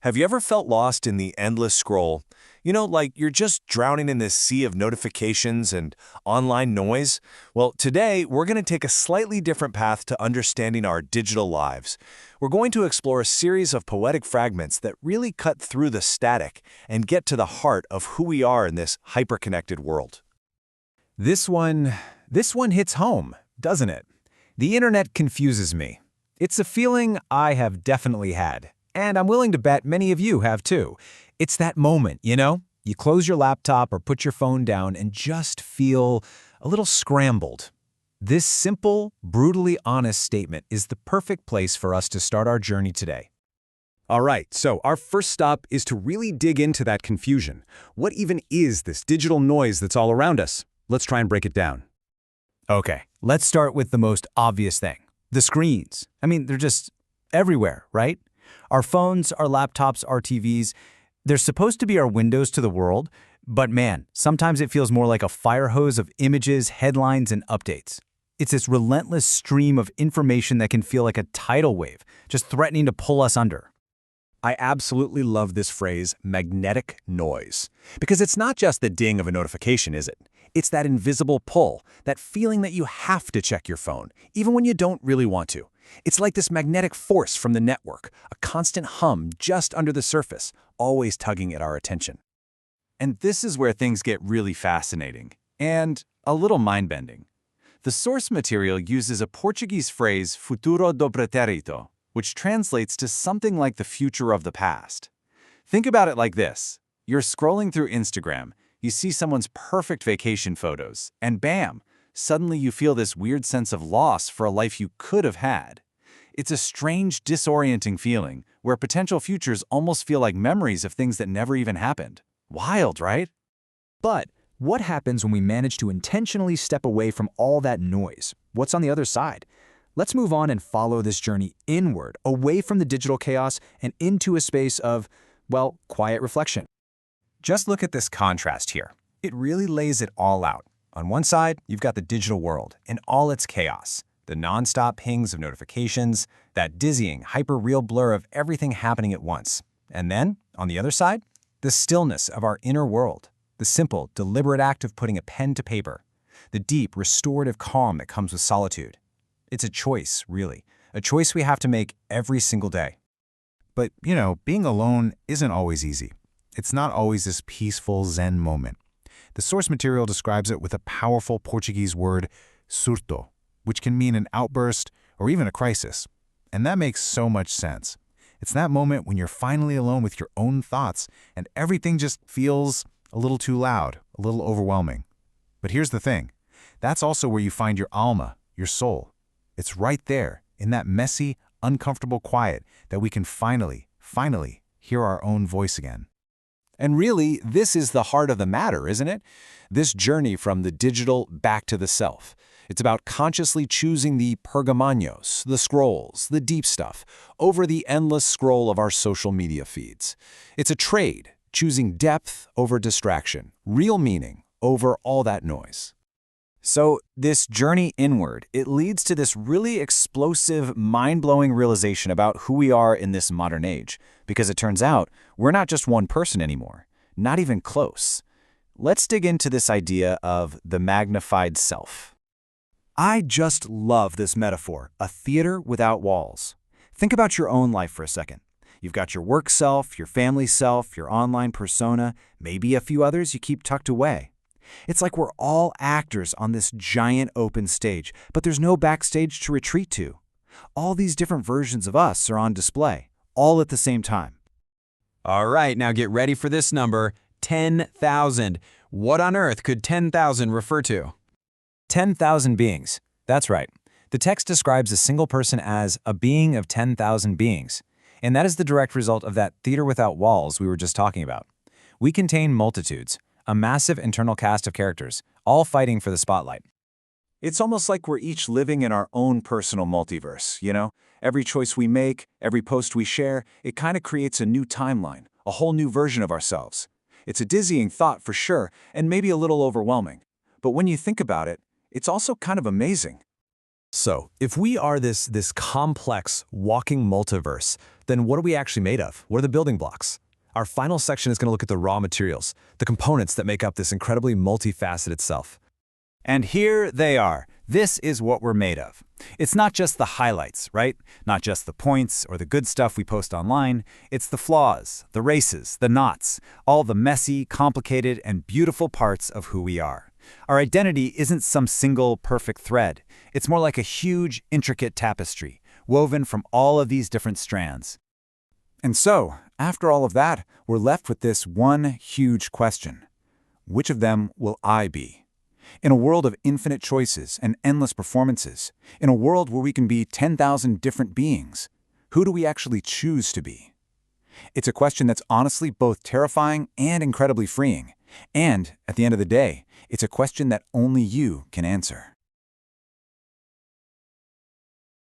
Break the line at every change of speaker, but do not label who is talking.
Have you ever felt lost in the endless scroll? Like you're just drowning in this sea of notifications and online noise? Well, today we're going to take a slightly different path to understanding our digital lives. We're going to explore a series of poetic fragments that really cut through the static and get to the heart of who we are in this hyper-connected world.
This one hits home, doesn't it? The internet confuses me. It's a feeling I have definitely had, and I'm willing to bet many of you have too. It's that moment, You close your laptop or put your phone down and just feel a little scrambled. This simple, brutally honest statement is the perfect place for us to start our journey today.
All right, so our first stop is to really dig into that confusion. What even is this digital noise that's all around us? Let's try and break it down.
Okay, let's start with the most obvious thing. The screens. They're just everywhere, right? Our phones, our laptops, our TVs, they're supposed to be our windows to the world, but man, sometimes it feels more like a fire hose of images, headlines, and updates. It's this relentless stream of information that can feel like a tidal wave, just threatening to pull us under.
I absolutely love this phrase, magnetic noise, because it's not just the ding of a notification, is it? It's that invisible pull, that feeling that you have to check your phone, even when you don't really want to. It's like this magnetic force from the network, a constant hum just under the surface, always tugging at our attention.
And this is where things get really fascinating and a little mind-bending. The source material uses a Portuguese phrase, futuro do pretérito, which translates to something like the future of the past. Think about it like this. You're scrolling through Instagram, you see someone's perfect vacation photos, and bam, suddenly you feel this weird sense of loss for a life you could have had. It's a strange, disorienting feeling where potential futures almost feel like memories of things that never even happened. Wild, right?
But what happens when we manage to intentionally step away from all that noise? What's on the other side? Let's move on and follow this journey inward, away from the digital chaos and into a space of, quiet reflection. Just look at this contrast here. It really lays it all out. On one side, you've got the digital world and all its chaos, the nonstop pings of notifications, that dizzying, hyper-real blur of everything happening at once. And then, on the other side, the stillness of our inner world, the simple, deliberate act of putting a pen to paper, the deep, restorative calm that comes with solitude. It's a choice, really, a choice we have to make every single day.
But, being alone isn't always easy. It's not always this peaceful Zen moment. The source material describes it with a powerful Portuguese word, surto, which can mean an outburst or even a crisis. And that makes so much sense. It's that moment when you're finally alone with your own thoughts and everything just feels a little too loud, a little overwhelming. But here's the thing. That's also where you find your alma, your soul. It's right there, in that messy, uncomfortable quiet, that we can finally hear our own voice again.
And really, this is the heart of the matter, isn't it? This journey from the digital back to the self. It's about consciously choosing the pergaminos, the scrolls, the deep stuff, over the endless scroll of our social media feeds. It's a trade, choosing depth over distraction, real meaning over all that noise.
So this journey inward, it leads to this really explosive, mind-blowing realization about who we are in this modern age. Because it turns out, we're not just one person anymore, not even close. Let's dig into this idea of the magnified self. I just love this metaphor, a theater without walls. Think about your own life for a second. You've got your work self, your family self, your online persona, maybe a few others you keep tucked away. It's like we're all actors on this giant open stage, but there's no backstage to retreat to. All these different versions of us are on display, all at the same time.
All right, now get ready for this number, 10,000. What on earth could 10,000 refer to?
10,000 beings. That's right. The text describes a single person as a being of 10,000 beings. And that is the direct result of that theater without walls we were just talking about. We contain multitudes, a massive internal cast of characters, all fighting for the spotlight.
It's almost like we're each living in our own personal multiverse, Every choice we make, every post we share, it kind of creates a new timeline, a whole new version of ourselves. It's a dizzying thought for sure, and maybe a little overwhelming. But when you think about it, it's also kind of amazing.
So, if we are this complex, walking multiverse, then what are we actually made of? What are the building blocks? Our final section is going to look at the raw materials, the components that make up this incredibly multifaceted self.
And here they are. This is what we're made of. It's not just the highlights, right? Not just the points or the good stuff we post online. It's the flaws, the races, the knots, all the messy, complicated, and beautiful parts of who we are. Our identity isn't some single, perfect thread. It's more like a huge, intricate tapestry, woven from all of these different strands. And so, after all of that, we're left with this one huge question. Which of them will I be? In a world of infinite choices and endless performances, in a world where we can be 10,000 different beings, who do we actually choose to be? It's a question that's honestly both terrifying and incredibly freeing. And, at the end of the day, it's a question that only you can answer.